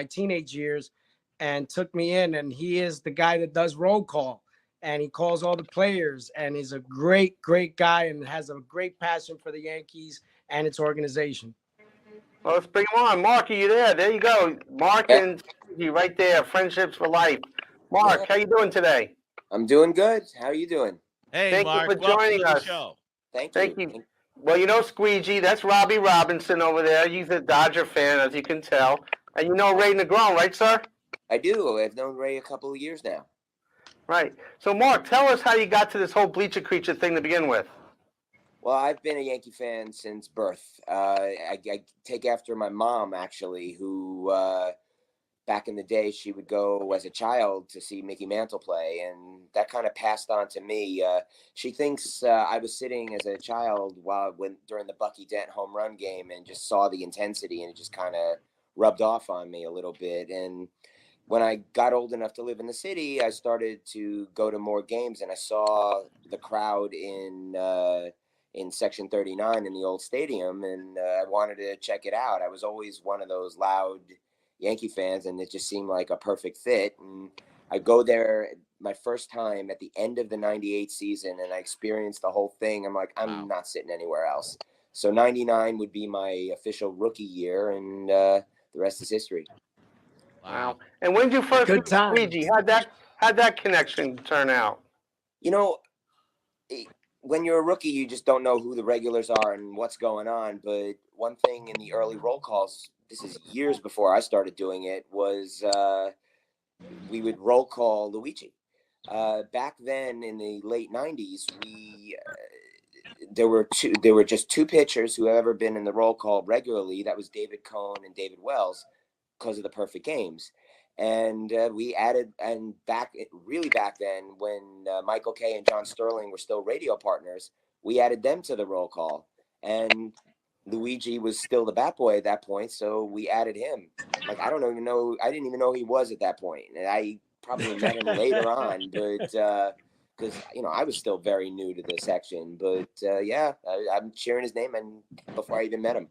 teenage years, and took me in. And he is the guy that does roll call, and he calls all the players. And he's a great guy, and has a great passion for the Yankees and its organization.
Well, let's bring him on. Mark, are you there? There you go. Mark and Squeegee right there. Friendships for life. Mark, how you doing today?
I'm doing good. How are you doing?
Hey,
Thank
Mark,
you for joining us.
Thank you.
Well, you know Squeegee, that's Robbie Robinson over there. He's a Dodger fan, as you can tell. And you know Ray Negron, right, sir?
I do. I've known Ray a couple of years now.
Right. So, Mark, tell us how you got to this whole Bleacher Creature thing to begin with.
Well, I've been a Yankee fan since birth. I take after my mom, actually, who back in the day, she would go as a child to see Mickey Mantle play, and that kind of passed on to me. She thinks I was sitting as a child during the Bucky Dent home run game and just saw the intensity, and it just kind of rubbed off on me a little bit. And when I got old enough to live in the city, I started to go to more games, and I saw the crowd in Section 39 in the old stadium, and I wanted to check it out. I was always one of those loud Yankee fans, and it just seemed like a perfect fit. And I go there my first time at the end of the 98 season, and I experienced the whole thing. I'm like, I'm not sitting anywhere else. So 99 would be my official rookie year, and the rest is history.
Wow. And when did you first meet Luigi? How'd that connection turn out?
You know, when you're a rookie, you just don't know who the regulars are and what's going on. But one thing in the early roll calls, this is years before I started doing it, was we would roll call Luigi. Back then in the late 90s, there were just two pitchers who have ever been in the roll call regularly. That was David Cohn and David Wells, because of the perfect games. And we added, and back then, when Michael Kay and John Sterling were still radio partners, we added them to the roll call. And Luigi was still the bat boy at that point, so we added him. Like, I didn't even know he was at that point. And I probably met him later on, but because I was still very new to the section. But I'm cheering his name, and before I even met him.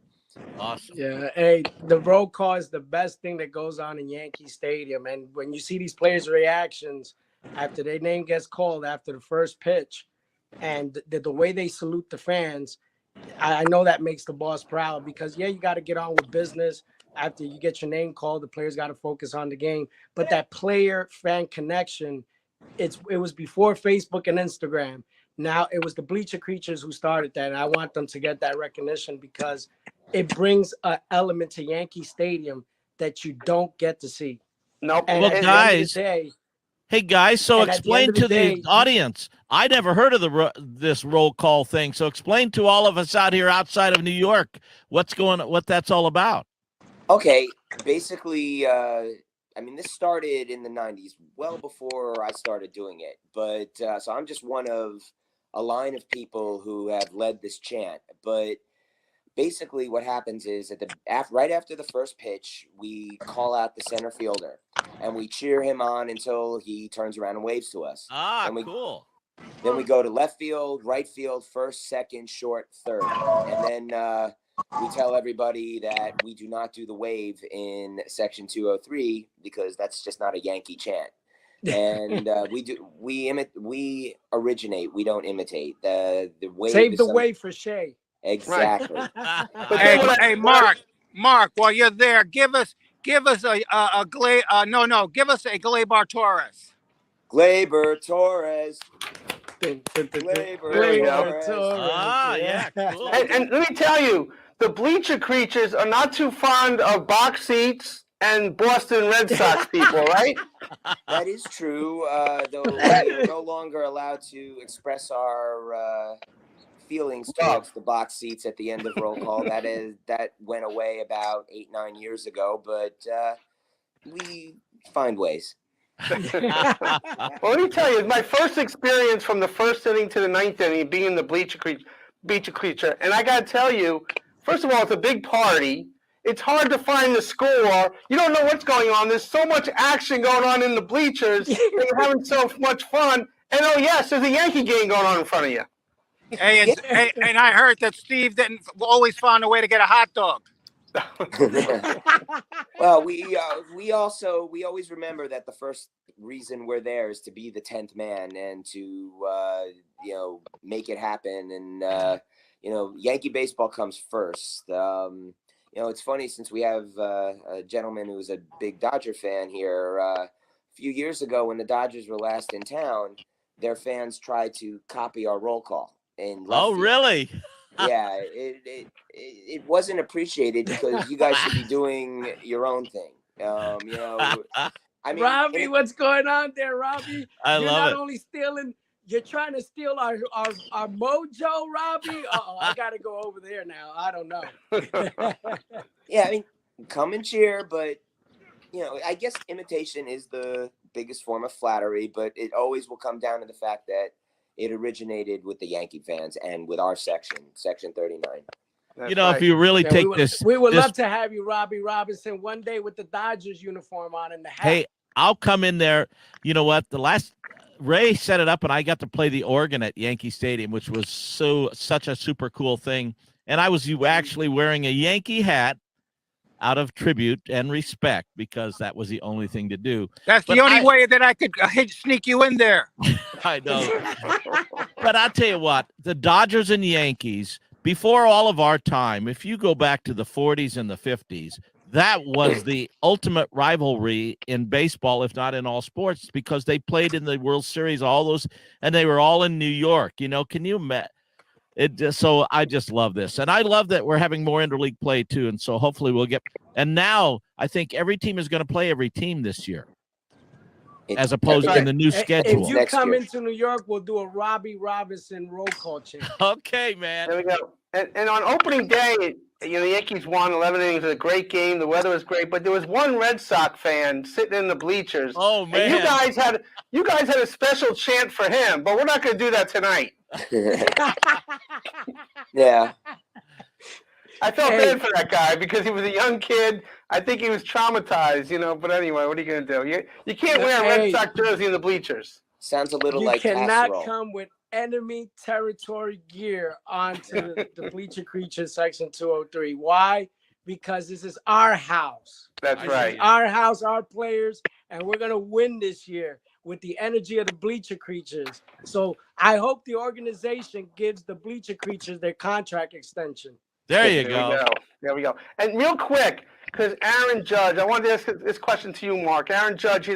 Awesome.
Yeah, hey, the roll call is the best thing that goes on in Yankee Stadium. And when you see these players' reactions after their name gets called after the first pitch, and the way they salute the fans, I know that makes the boss proud, because you got to get on with business. After you get your name called, the players got to focus on the game. But that player-fan connection, it was before Facebook and Instagram. Now it was the Bleacher Creatures who started that, and I want them to get that recognition, because it brings an element to Yankee Stadium that you don't get to see.
Nope.
And
Well, guys, hey guys, so explain to the audience. I never heard of this roll call thing. So explain to all of us out here outside of New York what that's all about.
Okay, basically, this started in the 90s, well before I started doing it. But so I'm just one of a line of people who have led this chant. But basically what happens is right after the first pitch, we call out the center fielder, and we cheer him on until he turns around and waves to us.
Cool.
Then we go to left field, right field, first, second, short, third. And then we tell everybody that we do not do the wave in Section 203 because that's just not a Yankee chant. And we originate, we don't imitate. The wave.
Save the wave for Shea.
Exactly.
Hey, Mark, while you're there, give us a Gleyber Torres.
Gleyber Torres.
There we go.
Yeah, cool.
And let me tell you, the Bleacher Creatures are not too fond of box seats and Boston Red Sox people, right?
That is true. Though we are no longer allowed to express our feelings towards the box seats at the end of roll call. That went away about 8-9 years ago, but we find ways.
Well, let me tell you, my first experience from the first inning to the ninth inning being the Bleacher Creature, and I got to tell you, first of all, it's a big party. It's hard to find the score. You don't know what's going on. There's so much action going on in the bleachers. And you're having so much fun. And oh yes, there's a Yankee game going on in front of you.
Hey, and I heard that Steve didn't always find a way to get a hot dog.
Well, we always remember that the first reason we're there is to be the 10th man and to make it happen. And Yankee baseball comes first. It's funny, since we have a gentleman who's a big Dodger fan here. A few years ago, when the Dodgers were last in town, their fans tried to copy our roll call.
Really?
Yeah, it wasn't appreciated, because you guys should be doing your own thing.
Robby, what's going on there, Robby?
You're
not only stealing, you're trying to steal our mojo, Robby. I gotta go over there now. I don't know.
Yeah, come and cheer, but you know, I guess imitation is the biggest form of flattery, but it always will come down to the fact that it originated with the Yankee fans and with our section 39.
You know, if you really
Yeah,
take
we would
this,
love to have you, Robbie Robinson, one day with the Dodgers uniform on and the hat.
hey, I'll come in there. You know what? The last Ray set it up, and I got to play the organ at Yankee Stadium, which was such a super cool thing. And I was actually wearing a Yankee hat out of tribute and respect because that was the only thing to do.
That's the only way that I could sneak you in there.
I know. But I'll tell you what, the Dodgers and Yankees, before all of our time, if you go back to the 40s and the 50s, that was the ultimate rivalry in baseball, if not in all sports, because they played in the World Series, all those, and they were all in New York. You know, can you imagine? So I just love this. And I love that we're having more interleague play, too. And so hopefully we'll get – and now I think every team is going to play every team this year, as opposed to in the new schedule.
If you come into New York, we'll do a Robbie Robinson roll call change.
Okay, man.
There we go. And on opening day, you know, the Yankees won 11 innings. It was a great game. The weather was great, but there was one Red Sox fan sitting in the bleachers.
Oh, man.
And you guys had a special chant for him, but we're not going to do that tonight.
Yeah.
I felt bad for that guy because he was a young kid. I think he was traumatized, you know. But anyway, what are you going to do? You can't wear a Red Sox jersey in the bleachers.
Sounds a little
you
like
cannot
casserole.
come with enemy territory gear onto the Bleacher Creatures section 203. Why? Because this is our house.
That's right.
This is our house, our players, and we're gonna win this year with the energy of the Bleacher Creatures. So I hope the organization gives the Bleacher Creatures their contract extension.
There you go.
There we go. And real quick, because Aaron Judge, I wanted to ask this question to you, Mark. Aaron Judge, he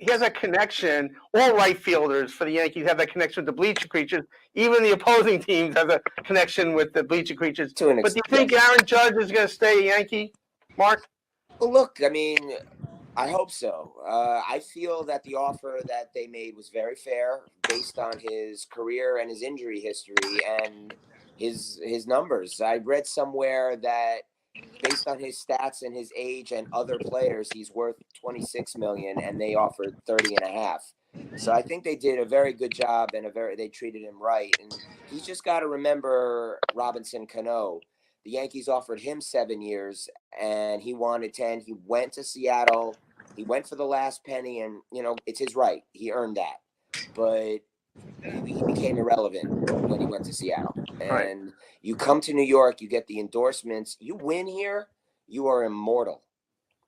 has a connection. All right fielders for the Yankees have that connection with the Bleacher Creatures. Even the opposing teams have a connection with the Bleacher Creatures. But do you think Aaron Judge is going to stay a Yankee, Mark?
Well, look, I mean, I hope so. I feel that the offer that they made was very fair based on his career and his injury history and his numbers. I read somewhere that based on his stats and his age and other players, he's worth $26 million, and they offered $30.5. So I think they did a very good job, and they treated him right. And he's just got to remember Robinson Cano. The Yankees offered him 7 years, and he wanted 10. He went to Seattle. He went for the last penny, and you know it's his right. He earned that, but he became irrelevant when he went to Seattle. And you come to New York, you get the endorsements, you win here, you are immortal.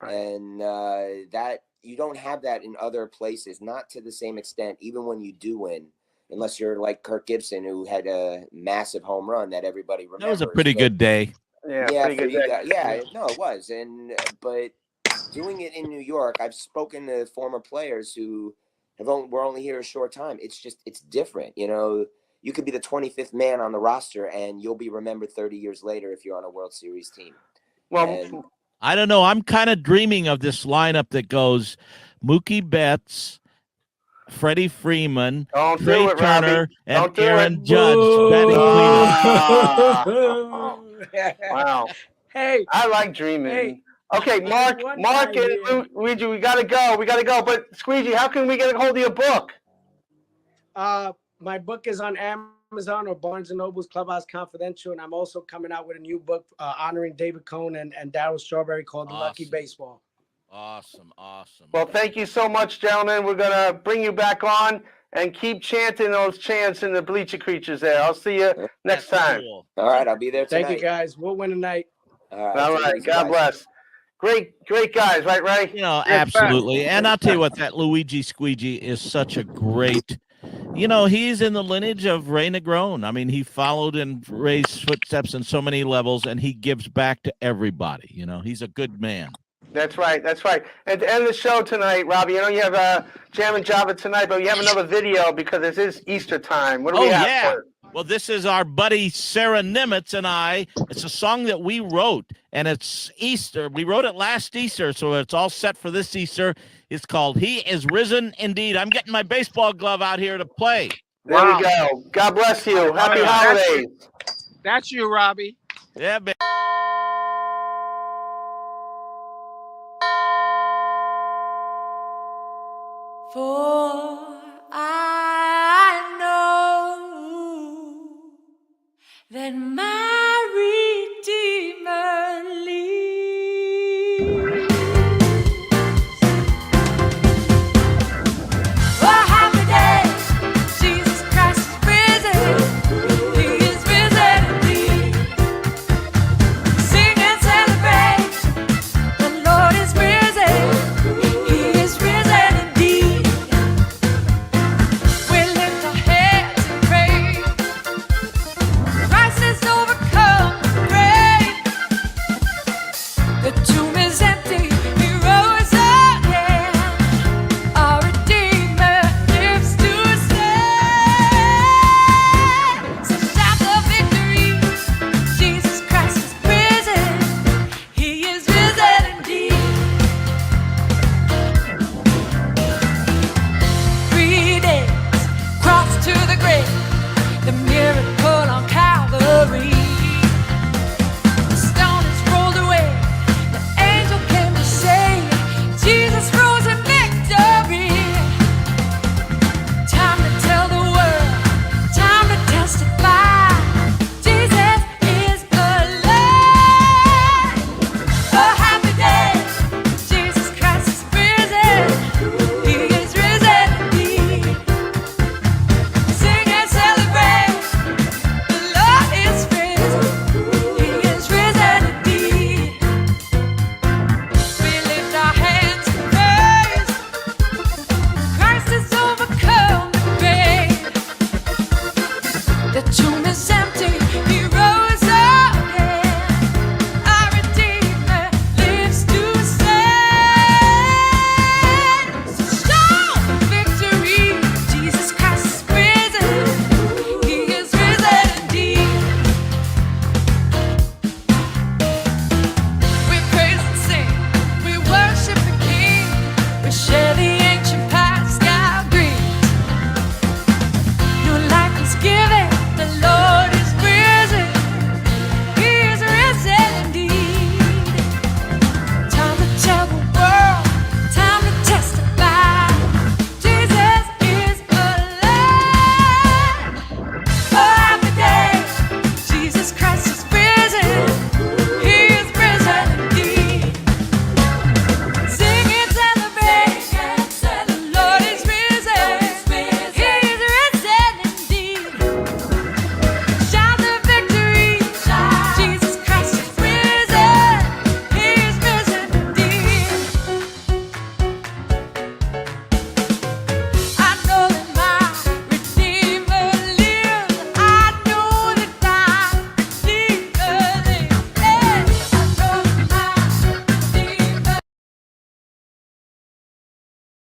And that you don't have that in other places, not to the same extent, even when you do win, unless you're like Kirk Gibson, who had a massive home run that everybody remembers.
That was a pretty good day.
Yeah,
pretty good day. Yeah, no, it was. But doing it in New York, I've spoken to former players who we're only here a short time. It's different. You know, you could be the 25th man on the roster and you'll be remembered 30 years later if you're on a World Series team.
Well,
I don't know. I'm kind of dreaming of this lineup that goes Mookie Betts, Freddie Freeman, Trey Turner, and Aaron Judge batting cleanup.
Wow.
Hey,
I like dreaming.
Hey,
okay, Mark and Luigi, we gotta go. But Squeegee, how can we get a hold of your book?
My book is on Amazon or Barnes & Noble's Clubhouse Confidential, and I'm also coming out with a new book honoring David Cohn and Darryl Strawberry called The Lucky Baseball.
Awesome.
Well, thank you so much, gentlemen. We're gonna bring you back on and keep chanting those chants in the Bleacher Creatures there. I'll see you next time.
All right, I'll be there tonight.
Thank you, guys. We'll win tonight.
All right. God bless. Great guys, right, Ray?
You know, absolutely. And I'll tell you what, that Luigi Squeegee is such a great, you know, he's in the lineage of Ray Negron. I mean, he followed in Ray's footsteps in so many levels, and he gives back to everybody. You know, he's a good man.
That's right. And to end the show tonight, Robbie, I know you have a Jam and Java tonight, but you have another video because it is Easter time. What do we have?
Yeah. Well, this is our buddy Sarah Nimitz and I. It's a song that we wrote, and it's Easter. We wrote it last Easter, so it's all set for this Easter. It's called He Is Risen Indeed. I'm getting my baseball glove out here to play.
There we go. God bless you. Happy holidays.
That's you, Robbie.
Yeah, baby.
for